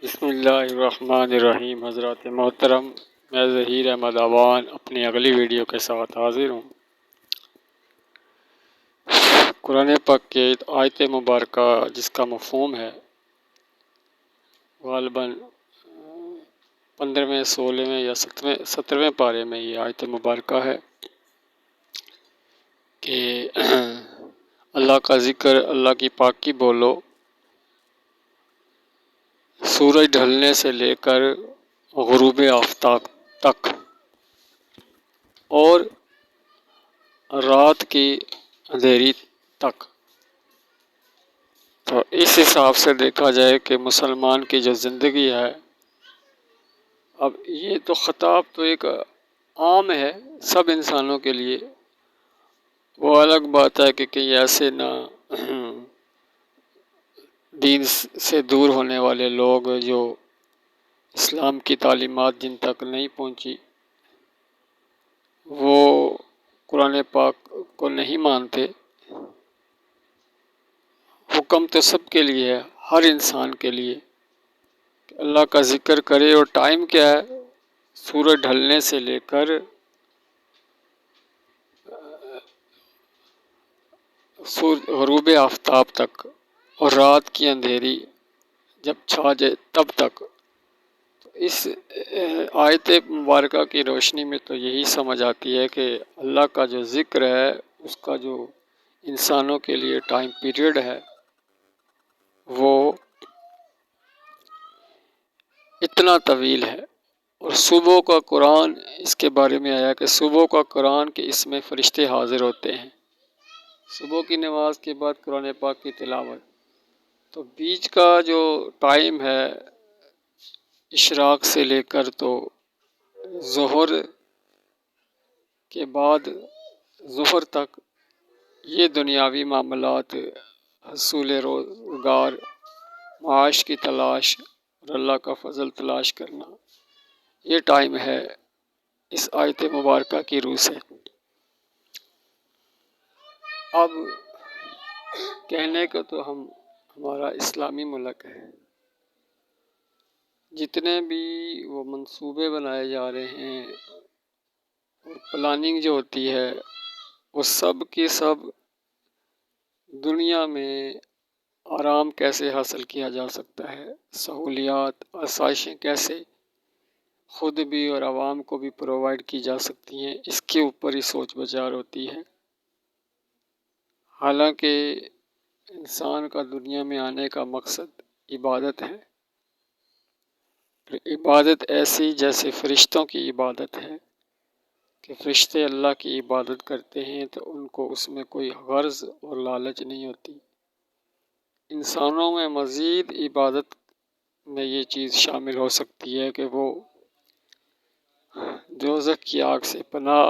بسم اللہ الرحمن الرحیم۔ حضرات محترم، میں ظہیر احمد اوان اپنی اگلی ویڈیو کے ساتھ حاضر ہوں۔ قرآن پاک کی آیت مبارکہ جس کا مفہوم ہے غالباً 15ویں 16ویں یا 17ویں پارے میں یہ آیت مبارکہ ہے کہ اللہ کا ذکر، اللہ کی پاکی بولو، سورج ڈھلنے سے لے کر غروب آفتاب تک اور رات کی اندھیری تک۔ تو اس حساب سے دیکھا جائے کہ مسلمان کی جو زندگی ہے، اب یہ تو خطاب تو ایک عام ہے سب انسانوں کے لیے، وہ الگ بات ہے کہ کہیں ایسے نہ دین سے دور ہونے والے لوگ جو اسلام کی تعلیمات جن تک نہیں پہنچی وہ قرآن پاک کو نہیں مانتے۔ حکم تو سب کے لیے ہے، ہر انسان کے لیے کہ اللہ کا ذکر کرے، اور ٹائم کیا ہے؟ سورج ڈھلنے سے لے کر غروب آفتاب تک اور رات کی اندھیری جب چھا جائے تب تک۔ تو اس آیت مبارکہ کی روشنی میں تو یہی سمجھ آتی ہے کہ اللہ کا جو ذکر ہے اس کا جو انسانوں کے لیے ٹائم پیریڈ ہے وہ اتنا طویل ہے۔ اور صبح کا قرآن اس کے بارے میں آیا کہ صبح کا قرآن کہ اس میں فرشتے حاضر ہوتے ہیں، صبح کی نماز کے بعد قرآن پاک کی تلاوت، تو بیچ کا جو ٹائم ہے اشراق سے لے کر تو ظہر کے بعد ظہر تک یہ دنیاوی معاملات، حصول روزگار، معاش کی تلاش اور اللہ کا فضل تلاش کرنا، یہ ٹائم ہے اس آیت مبارکہ کی روح سے۔ اب کہنے کو تو ہمارا اسلامی ملک ہے، جتنے بھی وہ منصوبے بنائے جا رہے ہیں اور پلاننگ جو ہوتی ہے وہ سب کی سب دنیا میں آرام کیسے حاصل کیا جا سکتا ہے، سہولیات، آسائشیں کیسے خود بھی اور عوام کو بھی پرووائڈ کی جا سکتی ہیں، اس کے اوپر ہی سوچ بچار ہوتی ہے۔ حالانکہ انسان کا دنیا میں آنے کا مقصد عبادت ہے، عبادت ایسی جیسے فرشتوں کی عبادت ہے کہ فرشتے اللہ کی عبادت کرتے ہیں تو ان کو اس میں کوئی غرض اور لالچ نہیں ہوتی۔ انسانوں میں مزید عبادت میں یہ چیز شامل ہو سکتی ہے کہ وہ دوزخ کی آگ سے پناہ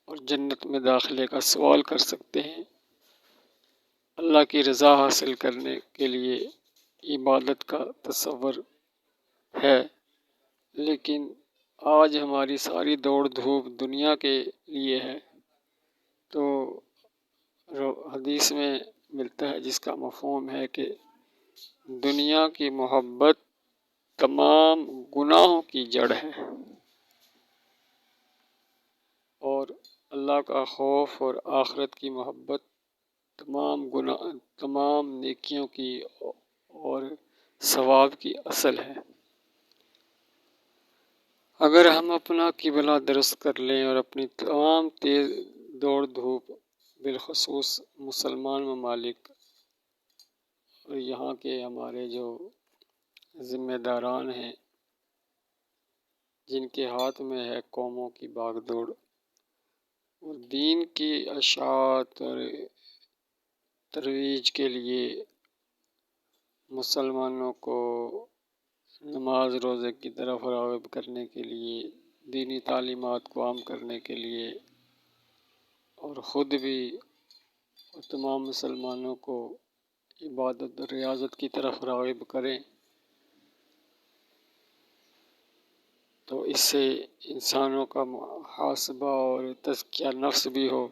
اور جنت میں داخلے کا سوال کر سکتے ہیں۔ اللہ کی رضا حاصل کرنے کے لیے عبادت کا تصور ہے، لیکن آج ہماری ساری دوڑ دھوپ دنیا کے لیے ہے۔ تو حدیث میں ملتا ہے جس کا مفہوم ہے کہ دنیا کی محبت تمام گناہوں کی جڑ ہے، اور اللہ کا خوف اور آخرت کی محبت تمام نیکیوں کی اور ثواب کی اصل ہے۔ اگر ہم اپنا قبلہ درست کر لیں اور اپنی تمام تیز دوڑ دھوپ، بالخصوص مسلمان ممالک اور یہاں کے ہمارے جو ذمہ داران ہیں جن کے ہاتھ میں ہے قوموں کی باغ دوڑ اور دین کی اشاعت اور ترویج کے لیے مسلمانوں کو نماز روزے کی طرف راغب کرنے کے لیے، دینی تعلیمات کو عام کرنے کے لیے، اور خود بھی اور تمام مسلمانوں کو عبادت اور ریاضت کی طرف راغب کریں، تو اس سے انسانوں کا محاسبہ اور تزکیہ نفس بھی ہو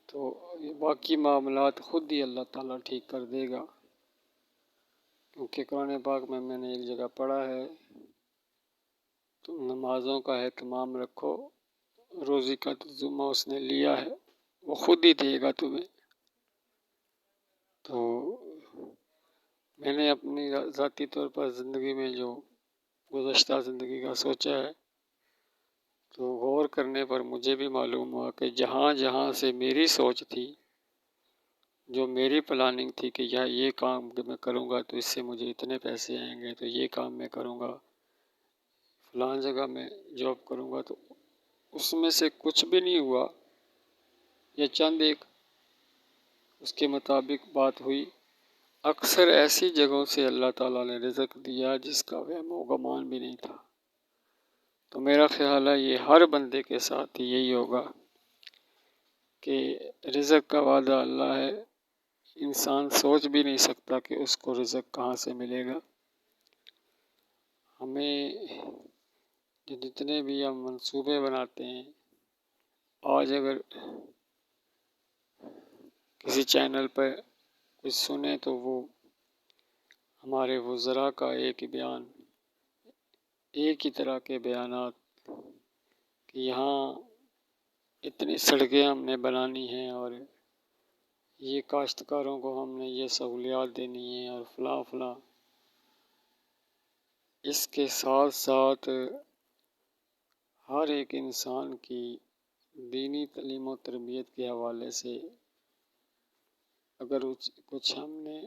تو یہ باقی معاملات خود ہی اللہ تعالیٰ ٹھیک کر دے گا، کیونکہ قرآن پاک میں نے ایک جگہ پڑھا ہے، تم نمازوں کا اہتمام رکھو، روزی کا تو ذمہ اس نے لیا ہے، وہ خود ہی دے گا تمہیں۔ تو میں نے اپنی ذاتی طور پر زندگی میں جو گزشتہ زندگی کا سوچا ہے، تو غور کرنے پر مجھے بھی معلوم ہوا کہ جہاں جہاں سے میری سوچ تھی، جو میری پلاننگ تھی کہ یہ کام میں کروں گا تو اس سے مجھے اتنے پیسے آئیں گے، تو یہ کام میں کروں گا، فلان جگہ میں جاب کروں گا، تو اس میں سے کچھ بھی نہیں ہوا، یا چند ایک اس کے مطابق بات ہوئی۔ اکثر ایسی جگہوں سے اللہ تعالیٰ نے رزق دیا جس کا وہم و گمان بھی نہیں تھا۔ تو میرا خیال ہے یہ ہر بندے کے ساتھ یہی ہوگا کہ رزق کا وعدہ اللہ ہے، انسان سوچ بھی نہیں سکتا کہ اس کو رزق کہاں سے ملے گا۔ ہمیں جتنے بھی ہم منصوبے بناتے ہیں، آج اگر کسی چینل پہ کچھ سنیں تو وہ ہمارے وزراء کا ایک ہی بیان، ایک ہی طرح کے بیانات کہ یہاں اتنی سڑکیں ہم نے بنانی ہیں، اور یہ کاشتکاروں کو ہم نے یہ سہولیات دینی ہیں، اور فلاں فلاں۔ اس کے ساتھ ساتھ ہر ایک انسان کی دینی تعلیم و تربیت کے حوالے سے اگر کچھ ہم نے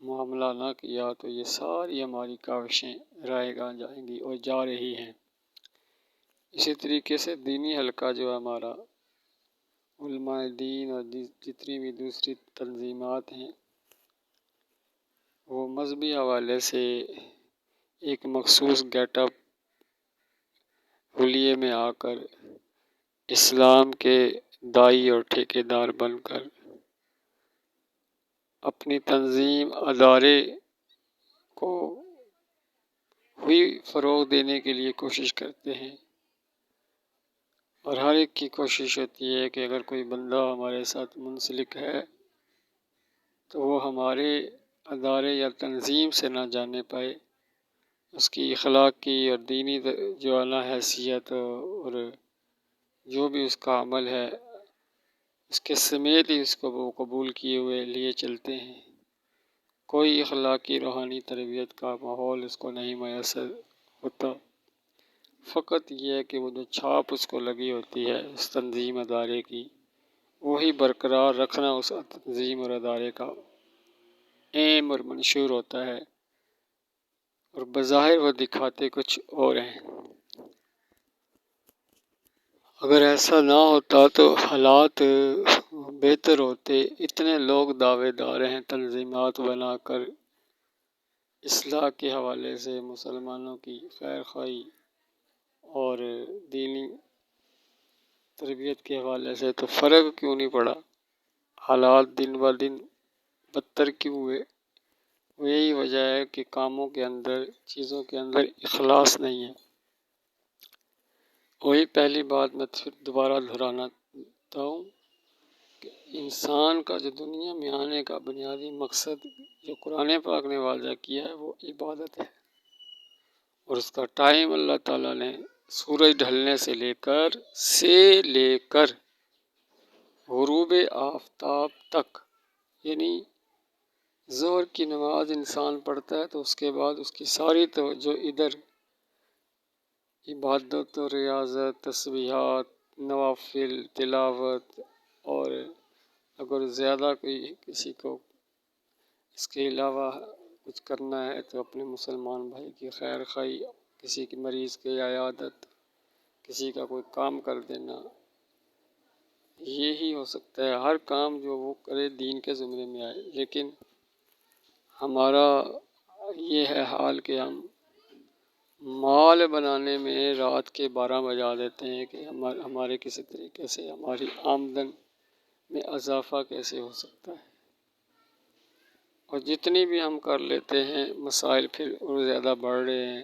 معاملہ نہ کیا تو یہ ساری ہماری کاوشیں رائے گاں جائیں گی اور جا رہی ہیں۔ اسی طریقے سے دینی حلقہ جو ہے ہمارا، علماء دین اور جتنی بھی دوسری تنظیمات ہیں، وہ مذہبی حوالے سے ایک مخصوص گیٹ اپ حلیے میں آ کر اسلام کے داعی اور ٹھیکیدار بن کر اپنی تنظیم ادارے کو ہوئی فروغ دینے کے لیے کوشش کرتے ہیں، اور ہر ایک کی کوشش ہوتی ہے کہ اگر کوئی بندہ ہمارے ساتھ منسلک ہے تو وہ ہمارے ادارے یا تنظیم سے نہ جانے پائے، اس کی اخلاقی اور دینی جو اعلیٰ حیثیت اور جو بھی اس کا عمل ہے، اس کے سمیت ہی اس کو وہ قبول کیے ہوئے لیے چلتے ہیں۔ کوئی اخلاقی روحانی تربیت کا ماحول اس کو نہیں میسر ہوتا، فقط یہ ہے کہ وہ جو چھاپ اس کو لگی ہوتی ہے اس تنظیم ادارے کی، وہی برقرار رکھنا اس تنظیم اور ادارے کا ایم اور منشور ہوتا ہے، اور بظاہر وہ دکھاتے کچھ اور ہیں۔ اگر ایسا نہ ہوتا تو حالات بہتر ہوتے۔ اتنے لوگ دعوے دار ہیں تنظیمات بنا کر اصلاح کے حوالے سے، مسلمانوں کی خیر خواہی اور دینی تربیت کے حوالے سے، تو فرق کیوں نہیں پڑا؟ حالات دن بہ دن بدتر کیوں ہوئے؟ یہی وجہ ہے کہ کاموں کے اندر، چیزوں کے اندر اخلاص نہیں ہے۔ وہی پہلی بات میں پھر دوبارہ دہرانا چاہتا ہوں کہ انسان کا جو دنیا میں آنے کا بنیادی مقصد جو قرآن پاک نے واضح کیا ہے وہ عبادت ہے، اور اس کا ٹائم اللہ تعالیٰ نے سورج ڈھلنے سے لے کر غروب آفتاب تک، یعنی ظہر کی نماز انسان پڑھتا ہے تو اس کے بعد اس کی ساری توجہ ادھر عبادت و ریاضت، تسبیحات، نوافل، تلاوت، اور اگر زیادہ کوئی کسی کو اس کے علاوہ کچھ کرنا ہے تو اپنے مسلمان بھائی کی خیر خواہی، کسی کی مریض کی عیادت، کسی کا کوئی کام کر دینا، یہی ہو سکتا ہے۔ ہر کام جو وہ کرے دین کے زمرے میں آئے، لیکن ہمارا یہ ہے حال کہ ہم مال بنانے میں رات کے 12 بجا دیتے ہیں کہ ہمارے کسی طریقے سے ہماری آمدن میں اضافہ کیسے ہو سکتا ہے، اور جتنی بھی ہم کر لیتے ہیں مسائل پھر اور زیادہ بڑھ رہے ہیں،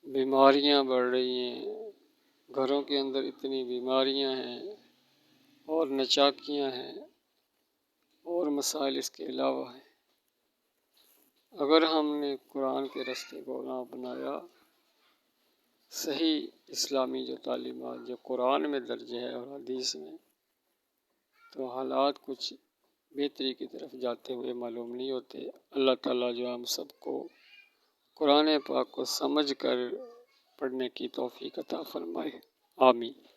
بیماریاں بڑھ رہی ہیں، گھروں کے اندر اتنی بیماریاں ہیں اور نچاکیاں ہیں اور مسائل اس کے علاوہ ہیں۔ اگر ہم نے قرآن کے راستے کو نہ اپنایا، صحیح اسلامی جو تعلیمات جو قرآن میں درج ہے اور حدیث میں، تو حالات کچھ بہتری کی طرف جاتے ہوئے معلوم نہیں ہوتے۔ اللہ تعالیٰ جو ہم سب کو قرآن پاک کو سمجھ کر پڑھنے کی توفیق عطا فرمائے، آمین۔